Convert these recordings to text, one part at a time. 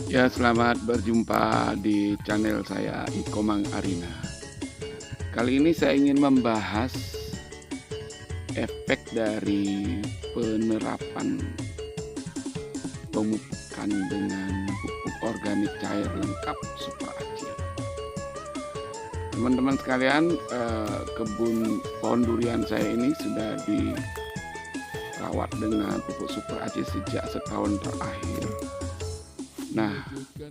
Ya, selamat berjumpa di channel saya Ikomang Arina. Kali ini saya ingin membahas efek dari penerapan pemupukan dengan pupuk organik cair lengkap Super Acil. Teman-teman sekalian, kebun pohon durian saya ini sudah dirawat dengan pupuk Super Acil sejak setahun terakhir. Nah,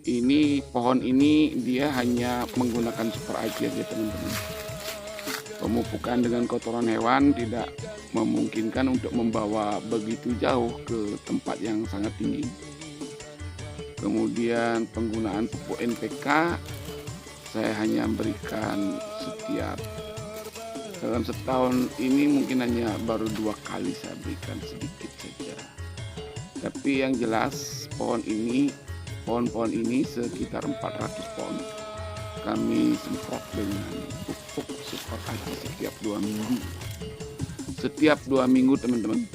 ini pohon ini dia hanya menggunakan Super Acil aja teman-teman. Pemupukan dengan kotoran hewan tidak memungkinkan untuk membawa begitu jauh ke tempat yang sangat tinggi. Kemudian penggunaan pupuk NPK saya hanya berikan dalam setahun ini mungkin hanya baru 2 kali saya berikan sedikit saja. Tapi yang jelas pohon-pohon ini sekitar 400 pohon kami semprot dengan pupuk Super Acil setiap 2 minggu. Setiap 2 minggu teman-teman.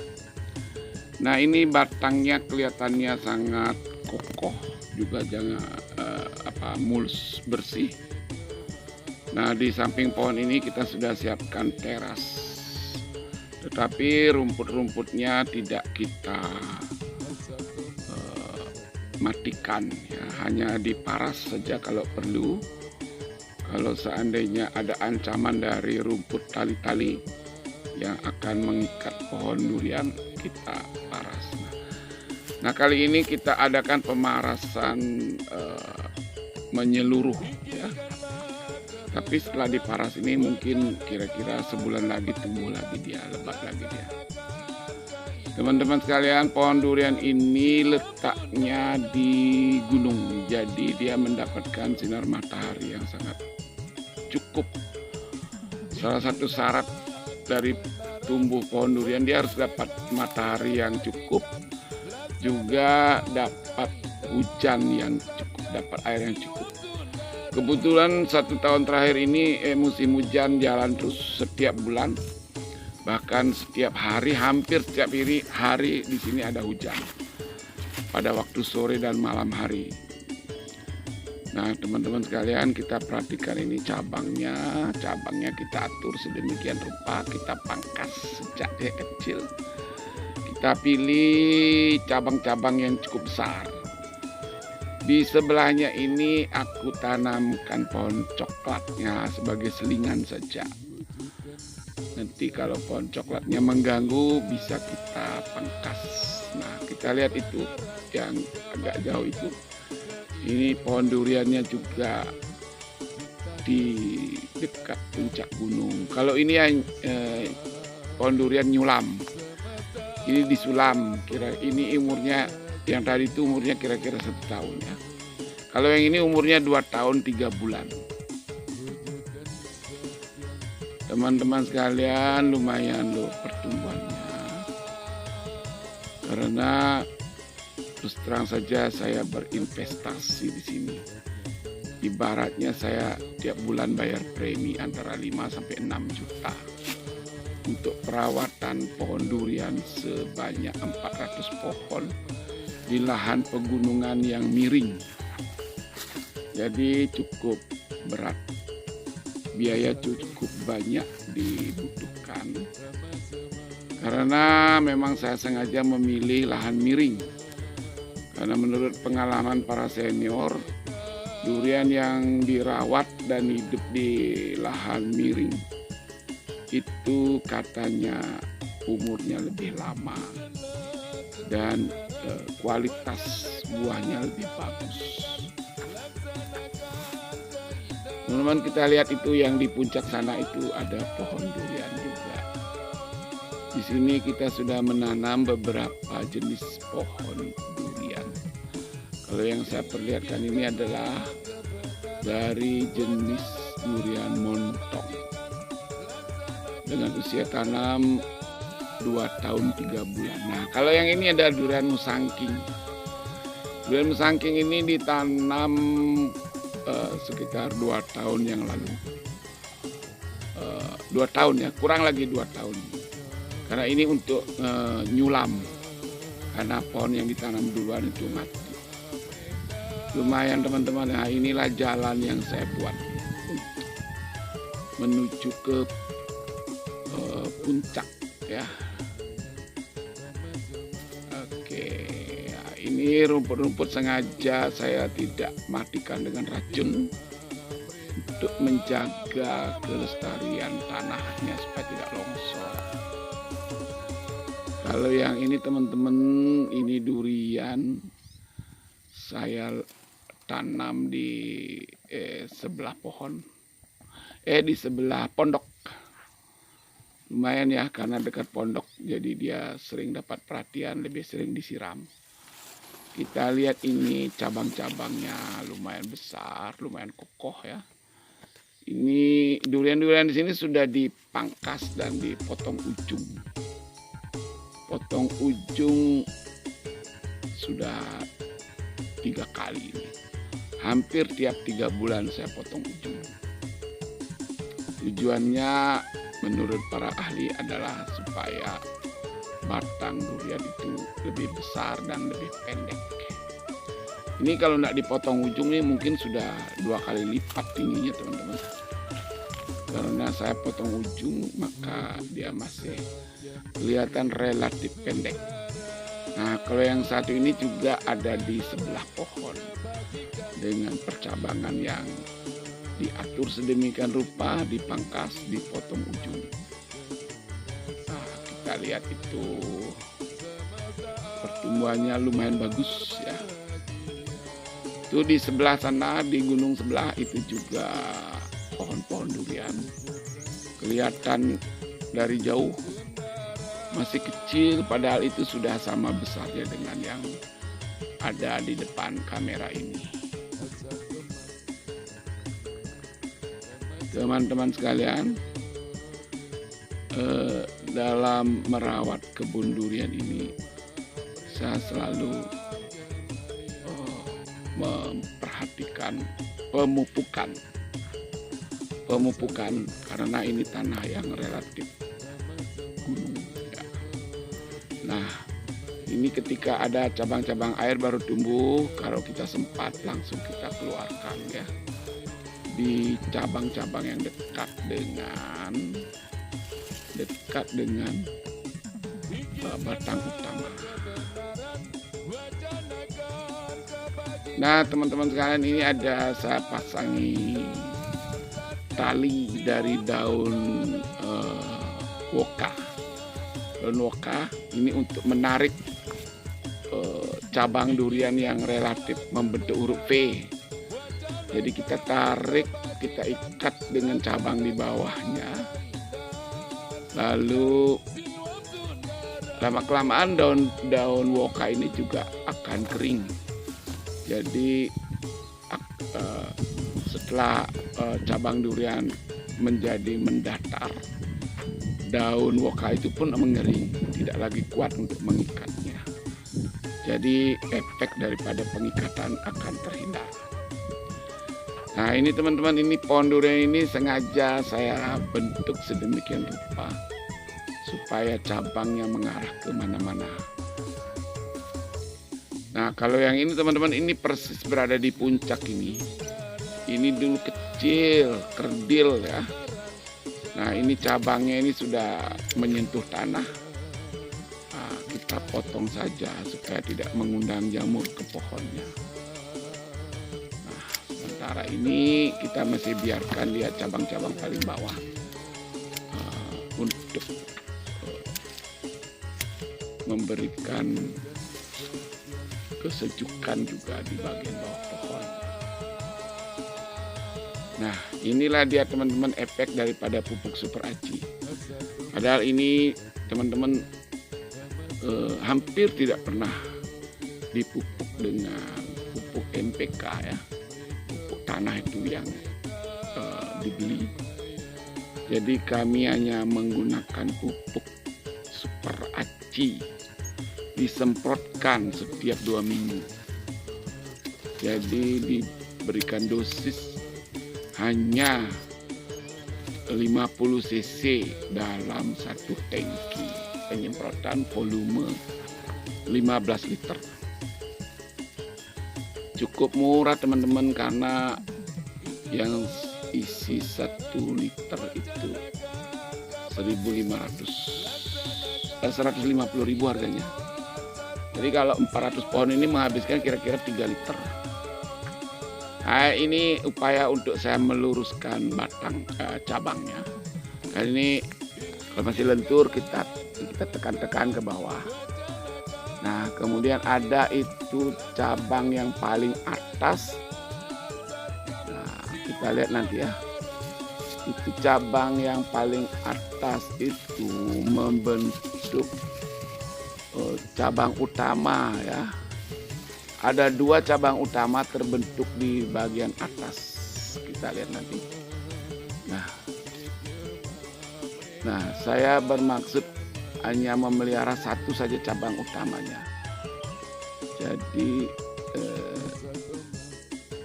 Nah, ini batangnya kelihatannya sangat kokoh, juga mulus bersih. Nah, di samping pohon ini kita sudah siapkan teras. Tetapi rumput-rumputnya tidak kita matikan ya, hanya diparas saja kalau perlu. Kalau seandainya ada ancaman dari rumput tali-tali yang akan mengikat pohon durian, kita paras. Nah, kali ini kita adakan pemarasan menyeluruh ya. Tapi setelah diparas ini mungkin kira-kira sebulan lagi tumbuh lagi dia, lebat lagi dia. Teman-teman sekalian, pohon durian ini letaknya di gunung, jadi dia mendapatkan sinar matahari yang sangat cukup. Salah satu syarat dari tumbuh pohon durian, dia harus dapat matahari yang cukup, juga dapat hujan yang cukup, dapat air yang cukup. Kebetulan 1 tahun terakhir ini musim hujan jalan terus setiap bulan. Bahkan setiap hari, hampir setiap hari di sini ada hujan pada waktu sore dan malam hari. Nah, teman-teman sekalian, kita perhatikan ini cabangnya kita atur sedemikian rupa, kita pangkas sejak dia kecil. Kita pilih cabang-cabang yang cukup besar. Di sebelahnya ini aku tanamkan pohon coklatnya sebagai selingan saja. Nanti kalau pohon coklatnya mengganggu bisa kita pangkas. Nah, kita lihat itu yang agak jauh itu. Ini pohon duriannya juga di dekat puncak gunung. Kalau ini yang pohon durian nyulam. Ini disulam. Ini umurnya, yang tadi itu umurnya kira-kira 1 tahun ya. Kalau yang ini umurnya 2 tahun 3 bulan. Teman-teman sekalian, lumayan loh pertumbuhannya. Karena terus terang saja saya berinvestasi di sini. Ibaratnya saya tiap bulan bayar premi antara 5 sampai 6 juta untuk perawatan pohon durian sebanyak 400 pohon di lahan pegunungan yang miring. Jadi cukup berat. Biaya cukup banyak dibutuhkan karena memang saya sengaja memilih lahan miring, karena menurut pengalaman para senior, durian yang dirawat dan hidup di lahan miring itu katanya umurnya lebih lama dan kualitas buahnya lebih bagus. Teman-teman, kita lihat itu yang di puncak sana itu ada pohon durian juga. Di sini kita sudah menanam beberapa jenis pohon durian. Kalau yang saya perlihatkan ini adalah dari jenis durian montong dengan usia tanam 2 tahun 3 bulan. Nah, kalau yang ini ada durian musangking. Durian musangking ini ditanam sekitar 2 tahun yang lalu. 2 tahun ya, kurang lagi 2 tahun. Karena ini untuk nyulam, karena pohon yang ditanam duluan itu mati. Lumayan teman-teman. Nah, inilah jalan yang saya buat menuju ke puncak ya. Oke, nah, ini rumput-rumput sengaja saya tidak matikan dengan racun untuk menjaga kelestarian tanahnya supaya tidak longsor. Kalau yang ini teman-teman, ini durian saya tanam di sebelah pohon, di sebelah pondok. Lumayan ya, karena dekat pondok jadi dia sering dapat perhatian, lebih sering disiram. Kita lihat ini cabang-cabangnya lumayan besar, lumayan kokoh ya. Ini durian-durian di sini sudah dipangkas dan dipotong ujung. Potong ujung sudah 3 kali ini. Hampir tiap 3 bulan saya potong ujung. Tujuannya menurut para ahli adalah supaya batang durian itu lebih besar dan lebih pendek. Ini kalau tidak dipotong ujung ini mungkin sudah 2 kali lipat tingginya teman-teman. Karena saya potong ujung maka dia masih kelihatan relatif pendek. Nah, kalau yang satu ini juga ada di sebelah pohon dengan percabangan yang diatur sedemikian rupa, dipangkas, dipotong ujung. Nah, kita lihat itu pertumbuhannya lumayan bagus ya. Itu di sebelah sana, di gunung sebelah itu juga pohon-pohon durian. Kelihatan dari jauh masih kecil, padahal itu sudah sama besarnya dengan yang ada di depan kamera ini. Teman-teman sekalian, dalam merawat kebun durian ini saya selalu memperhatikan pemupukan karena ini tanah yang relatif gunung ya. Nah, ini ketika ada cabang-cabang air baru tumbuh, kalau kita sempat langsung kita keluarkan ya di cabang-cabang yang dekat dengan batang utama. Nah, teman-teman sekalian, ini ada saya pasangi tali dari daun woka. Daun woka ini untuk menarik cabang durian yang relatif membentuk huruf V. Jadi kita tarik, kita ikat dengan cabang di bawahnya. Lalu lama-kelamaan daun woka ini juga akan kering. Jadi setelah cabang durian menjadi mendatar, daun woka itu pun mengering, tidak lagi kuat untuk mengikatnya. Jadi efek daripada pengikatan akan terhindar. Nah, ini teman-teman, ini pohon durian ini sengaja saya bentuk sedemikian rupa supaya cabangnya mengarah kemana-mana. Nah, kalau yang ini teman-teman, ini persis berada di puncak ini. Ini dulu kecil, kerdil ya. Nah, ini cabangnya ini sudah menyentuh tanah. Nah, kita potong saja supaya tidak mengundang jamur ke pohonnya. Nah, sementara ini kita masih biarkan dia cabang-cabang paling bawah untuk memberikan kesejukan juga di bagian bawah pohon. Nah, inilah dia teman-teman efek daripada pupuk Super Aci. Padahal ini teman-teman hampir tidak pernah dipupuk dengan pupuk NPK ya, pupuk tanah itu yang dibeli. Jadi kami hanya menggunakan pupuk Super Aci, disemprotkan setiap 2 minggu. Jadi diberikan dosis hanya 50 cc dalam 1 tangki penyemprotan volume 15 liter. cukup murah teman-teman, karena yang isi 1 liter itu 150.000 harganya. Jadi kalau 400 pohon ini menghabiskan kira-kira 3 liter. Nah, ini upaya untuk saya meluruskan batang cabangnya. Kali ini kalau masih lentur kita tekan-tekan ke bawah. Nah, kemudian ada itu cabang yang paling atas. Nah, kita lihat nanti ya. Itu cabang yang paling atas itu membentuk cabang utama ya. Ada 2 cabang utama terbentuk di bagian atas. Kita lihat nanti. Nah, saya bermaksud hanya memelihara 1 saja cabang utamanya. Jadi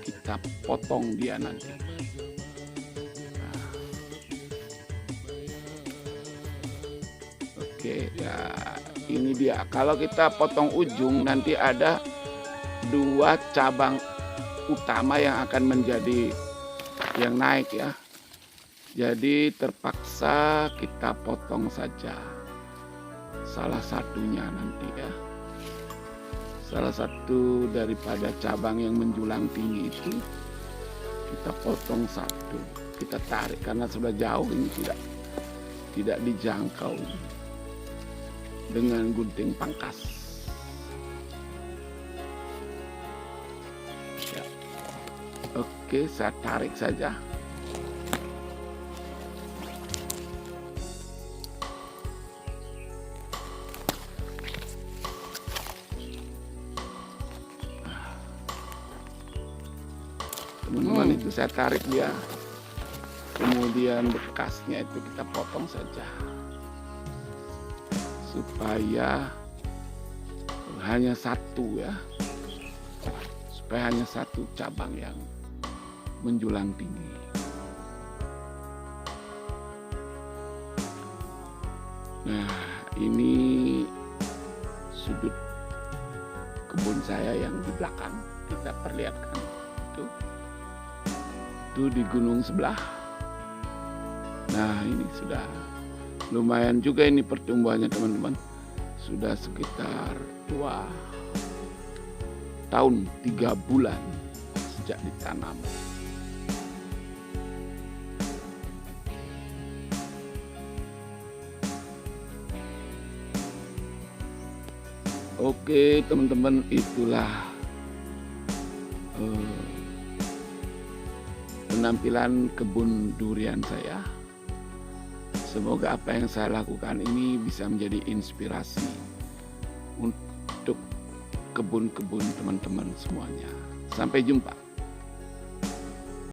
kita potong dia nanti. Nah. Oke, ya ini dia. Kalau kita potong ujung, nanti ada 2 cabang utama yang akan menjadi yang naik ya. Jadi terpaksa kita potong saja salah satunya nanti ya. Salah satu daripada cabang yang menjulang tinggi itu kita potong 1. Kita tarik karena sudah jauh, ini tidak dijangkau dengan gunting pangkas. Ya. Oke, saya tarik saja. Teman-teman, itu saya tarik dia, kemudian bekasnya itu kita potong saja supaya hanya 1 ya, supaya hanya 1 cabang yang menjulang tinggi. Nah, ini sudut kebun saya yang di belakang, kita perlihatkan itu di gunung sebelah. Nah, ini sudah lumayan juga ini pertumbuhannya teman-teman. Sudah sekitar 2 tahun 3 bulan sejak ditanam. Oke teman-teman, itulah penampilan kebun durian saya. Semoga apa yang saya lakukan ini bisa menjadi inspirasi untuk kebun-kebun teman-teman semuanya. Sampai jumpa.